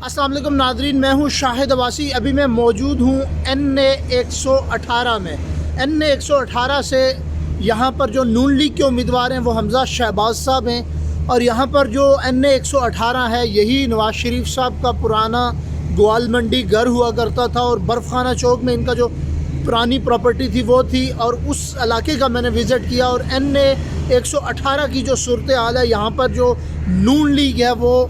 अस्सलाम वालेकुम नाज़रीन, मैं हूँ शाहिद अब्बासी। अभी मैं मौजूद हूँ NA 118 में। NA 118 से यहाँ पर जो नून लीग के उम्मीदवार हैं वो हमज़ा शहबाज साहब हैं, और यहाँ पर जो NA 118 है यही नवाज़ शरीफ साहब का पुराना ग्वाल मंडी घर हुआ करता था, और बर्फ़खाना चौक में इनका जो पुरानी प्रॉपर्टी थी वो थी, और उस इलाके का मैंने विज़िट किया। और NA 118 की जो सूरत हाल है, यहाँ पर जो नून लीग है वो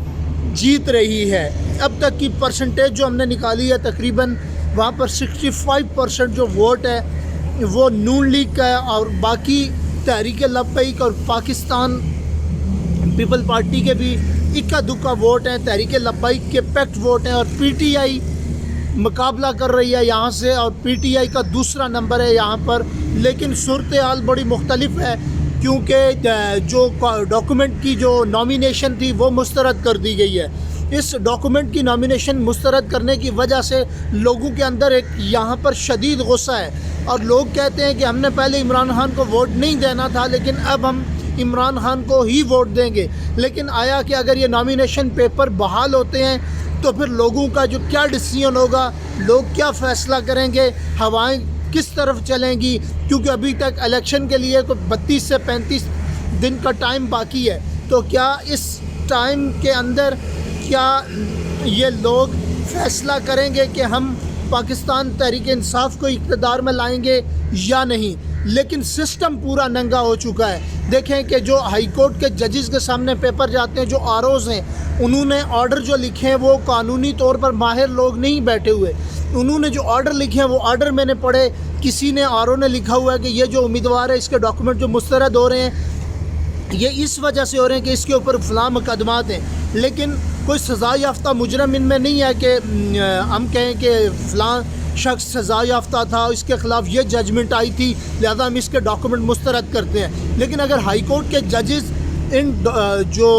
जीत रही है। अब तक की परसेंटेज जो हमने निकाली है, तकरीबन वहाँ पर 65% जो वोट है वो नून लीग का है, और बाकी तहरीक लब्बैक और पाकिस्तान पीपल पार्टी के भी इक्का दुक्का वोट हैं, तहरीक लब्बैक के पैक्ट वोट हैं, और PTI मुकाबला कर रही है यहाँ से, और PTI का दूसरा नंबर है यहाँ पर। लेकिन सूरत हाल बड़ी मुख्तलिफ है, क्योंकि जो डॉक्यूमेंट की जो नॉमिनेशन थी वो मुस्तरद कर दी गई है। इस डॉक्यूमेंट की नॉमिनेशन मुस्तरद करने की वजह से लोगों के अंदर एक यहाँ पर शदीद गुस्सा है, और लोग कहते हैं कि हमने पहले इमरान खान को वोट नहीं देना था, लेकिन अब हम इमरान खान को ही वोट देंगे। लेकिन आया कि अगर ये नॉमिनेशन पेपर बहाल होते हैं तो फिर लोगों का जो क्या डिसीजन होगा, लोग क्या फ़ैसला करेंगे, हवाएं किस तरफ चलेंगी, क्योंकि अभी तक इलेक्शन के लिए कोई 32 से 35 दिन का टाइम बाकी है। तो क्या इस टाइम के अंदर क्या ये लोग फ़ैसला करेंगे कि हम पाकिस्तान तहरीक इंसाफ को इक़्तिदार में लाएंगे या नहीं। लेकिन सिस्टम पूरा नंगा हो चुका है। देखें कि जो हाई कोर्ट के जजेस के सामने पेपर जाते हैं, जो ROs हैं, उन्होंने ऑर्डर जो लिखे हैं वो कानूनी तौर पर माहिर लोग नहीं बैठे हुए। उन्होंने जो ऑर्डर लिखे हैं वो ऑर्डर मैंने पढ़े, किसी ने RO ने लिखा हुआ है कि ये जो उम्मीदवार है इसके डॉक्यूमेंट जो मुस्तरद हो रहे हैं ये इस वजह से हो रहे हैं कि इसके ऊपर फ़लाँ मुकदमात हैं। लेकिन कोई सज़ा याफ्ता मुजरम इनमें नहीं है कि हम कहें कि फ़लाँ शख्स सज़ा याफ्ता था, इसके ख़िलाफ़ ये जजमेंट आई थी, लिहाजा हम इसके डॉक्यूमेंट मुस्तरद करते हैं। लेकिन अगर हाई कोर्ट के जजेस जो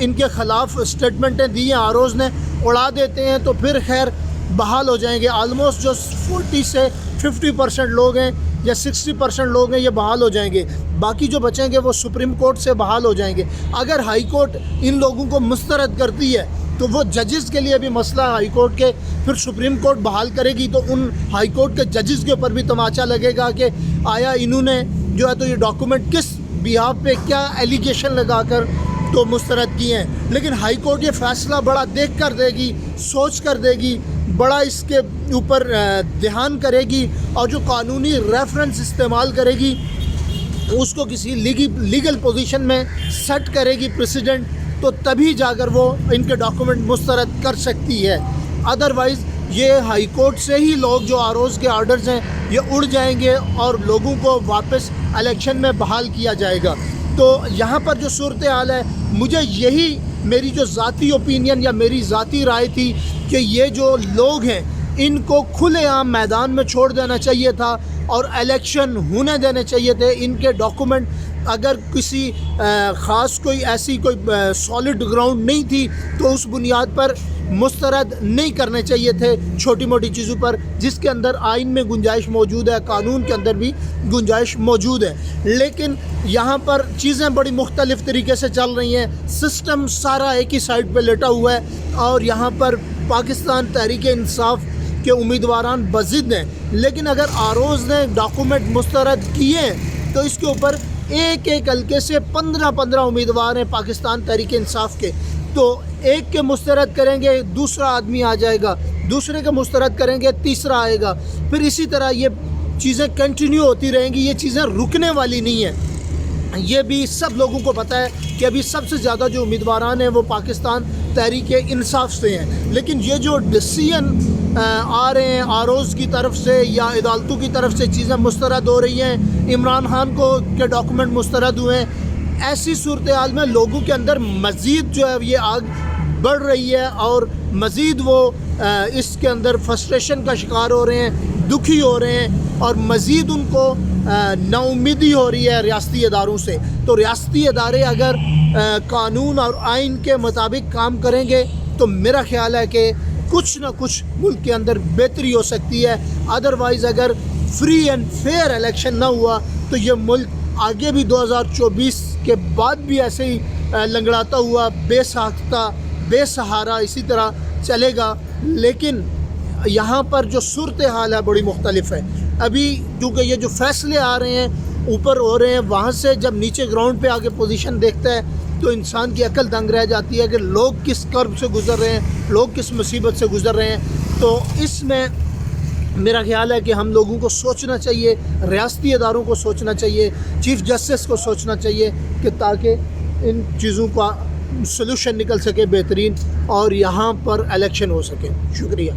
इनके ख़िलाफ़ स्टेटमेंटें दी हैं ROs ने उड़ा देते हैं तो फिर खैर बहाल हो जाएंगे। आलमोस्ट जो 40 से 50% लोग हैं या 60% लोग हैं ये बहाल हो जाएंगे, बाकी जो बचेंगे वो सुप्रीम कोर्ट से बहाल हो जाएंगे। अगर हाई कोर्ट इन लोगों को मुस्तरद करती है तो वो जजेस के लिए भी मसला हाई कोर्ट के, फिर सुप्रीम कोर्ट बहाल करेगी तो उन हाई कोर्ट के जजेस के ऊपर भी तमाचा लगेगा कि आया इन्होंने जो है तो ये डॉक्यूमेंट किस बिहाफ पे क्या एलिगेशन लगाकर तो मुस्तरद किए हैं। लेकिन हाई कोर्ट ये फ़ैसला बड़ा देख कर देगी, सोच कर देगी, बड़ा इसके ऊपर ध्यान करेगी, और जो कानूनी रेफरेंस इस्तेमाल करेगी उसको किसी लीगल पोजीशन में सेट करेगी प्रेसिडेंट, तो तभी जाकर वो इनके डॉक्यूमेंट मुस्तरद कर सकती है। अदरवाइज़ ये हाई कोर्ट से ही लोग जो ROs के ऑर्डर्स हैं ये उड़ जाएंगे और लोगों को वापस इलेक्शन में बहाल किया जाएगा। तो यहाँ पर जो सूरत हाल है, मुझे यही मेरी जो ज़ाती ओपिनियन या मेरी ज़ाती राय थी कि ये जो लोग हैं इनको खुलेआम मैदान में छोड़ देना चाहिए था और इलेक्शन होने देने चाहिए थे। इनके डॉक्यूमेंट अगर किसी ख़ास कोई ऐसी कोई सॉलिड ग्राउंड नहीं थी तो उस बुनियाद पर मुस्तरद नहीं करने चाहिए थे छोटी मोटी चीज़ों पर, जिसके अंदर आइन में गुंजाइश मौजूद है, कानून के अंदर भी गुंजाइश मौजूद है। लेकिन यहाँ पर चीज़ें बड़ी मुख्तलिफ़ तरीके से चल रही हैं, सिस्टम सारा एक ही साइड पर लेटा हुआ है, और यहाँ पर पाकिस्तान तहरीक इंसाफ के उम्मीदवारान बज़िद हैं। लेकिन अगर ROs ने डॉक्यूमेंट मुस्तरद किए तो इसके ऊपर एक एक हल्के से 15 उम्मीदवार हैं पाकिस्तान तहरीक इंसाफ के, तो एक के मुस्तरद करेंगे दूसरा आदमी आ जाएगा, दूसरे के मुस्तरद करेंगे तीसरा आएगा, फिर इसी तरह ये चीज़ें कंटिन्यू होती रहेंगी। ये चीज़ें रुकने वाली नहीं है। ये भी सब लोगों को पता है कि अभी सबसे ज़्यादा जो उम्मीदवारान हैं वो पाकिस्तान तहरीक इंसाफ से हैं। लेकिन ये जो डिसीजन आ रहे हैं ROs की तरफ से या अदालतों की तरफ से, चीज़ें मुस्तरद हो रही हैं, इमरान खान को के डॉक्यूमेंट मुस्तरद हुए हैं, ऐसी सूरत हाल में लोगों के अंदर मज़ीद जो है ये आग बढ़ रही है, और मज़ीद वो इसके अंदर फ्रस्ट्रेशन का शिकार हो रहे हैं, दुखी हो रहे हैं, और मज़ीद उनको नाउमीदी हो रही है रियासती इदारों से। तो रियासती इदारे अगर कानून और आइन के मुताबिक काम करेंगे तो मेरा ख़्याल है कि कुछ ना कुछ मुल्क के अंदर बेहतरी हो सकती है। अदरवाइज़ अगर फ्री एंड फेयर इलेक्शन ना हुआ तो ये मुल्क आगे भी 2024 के बाद भी ऐसे ही लंगड़ाता हुआ बेसाख्ता बेसहारा इसी तरह چلے گا، لیکن یہاں پر جو صورتحال ہے بڑی مختلف ہے. ابھی کیونکہ یہ جو فیصلے آ رہے ہیں اوپر ہو رہے ہیں، وہاں سے جب نیچے گراؤنڈ پہ آگے پوزیشن دیکھتا ہے تو انسان کی عقل دنگ رہ جاتی ہے کہ لوگ کس کرب سے گزر رہے ہیں، لوگ کس مصیبت سے گزر رہے ہیں. تو اس میں میرا خیال ہے کہ ہم لوگوں کو سوچنا چاہیے، ریاستی اداروں کو سوچنا چاہیے، چیف جسٹس کو سوچنا چاہیے کہ تاکہ ان چیزوں کا سلوشن نکل سکے بہترین اور یہاں پر الیکشن ہو سکے. شکریہ.